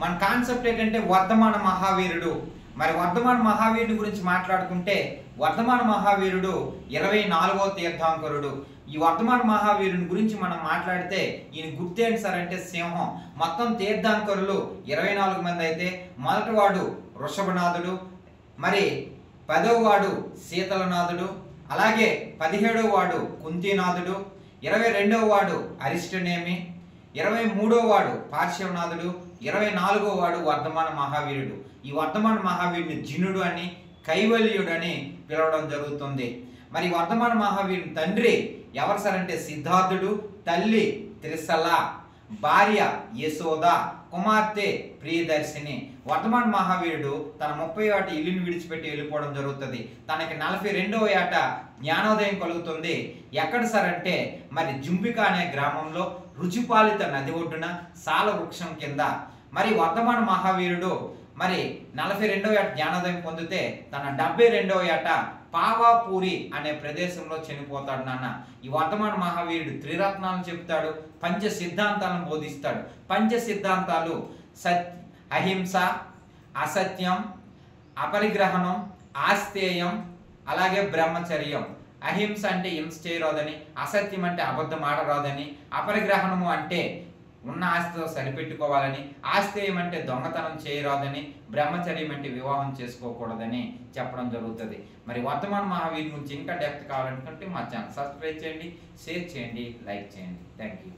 మన కాన్సెప్ట్ ఏంటంటే వర్ధమాన మహావీరుడు. మరి వర్ధమాన మహావీరుడి గురించి మాట్లాడుకుంటే వర్ధమాన మహావీరుడు 24వ తీర్థంకరుడు. ఈ వర్ధమాన మహావీరుని గురించి మనం మాట్లాడితే ఈయన గుర్తేంటి సార్ అంటే సింహం. మొత్తం తీర్థంకరులు 24 మంది అయితే మొదటివాడు వృషభనాథుడు, మరి 10వ వాడు శీతలనాథుడు, అలాగే 17వ వాడు కుంతినాథుడు, 22వ వాడు అరిష్టనేమి, 23వ వాడు పార్శ్వనాథుడు, 24వ వాడు వర్ధమాన మహావీరుడు. ఈ వర్ధమాన మహావీరుని జినుడు అని కైవల్యుడు అని పిలవడం జరుగుతుంది. మరి వర్ధమాన మహావీరుని తండ్రి ఎవరు సార్ అంటే సిద్ధార్థుడు, తల్లి త్రిసల, భార్య యశోద, కుమార్తె ప్రియదర్శిని. వర్ధమాన మహావీరుడు తన 30వ ఏట ఇల్లుని విడిచిపెట్టి వెళ్ళిపోవడం జరుగుతుంది. తనకి 42వ ఏట జ్ఞానోదయం కలుగుతుంది. ఎక్కడ సార్ అంటే మరి జుంపిక అనే గ్రామంలో రుచిపాలిత నది ఒడ్డున సాల వృక్షం కింద. మరి వర్ధమాన మహావీరుడు మరి 42వ ఏట జ్ఞానోదయం పొందితే తన 72వ ఏట పావాపూరి అనే ప్రదేశంలో చనిపోతాడు నాన్న. ఈ వర్ధమాన మహావీరుడు త్రిరత్నాలను చెప్తాడు, పంచ సిద్ధాంతాలను బోధిస్తాడు. పంచ సిద్ధాంతాలు అహింస, అసత్యం, అపరిగ్రహణం, ఆస్తేయం, అలాగే బ్రహ్మచర్యం. అహింస అంటే హింస చేయరాదని, అసత్యం అంటే అబద్ధం ఆడరాదని, అపరిగ్రహణము అంటే ఉన్న ఆస్తితో సరిపెట్టుకోవాలని, ఆస్తేయం అంటే దొంగతనం చేయరాదని, బ్రహ్మచర్యం అంటే వివాహం చేసుకోకూడదని చెప్పడం జరుగుతుంది. మరి వర్ధమాన మహావీరు గురించి ఇంకా డెప్త్ కావాలనుకుంటే మా ఛానల్ సబ్స్క్రైబ్ చేయండి, షేర్ చేయండి, లైక్ చేయండి. Thank you.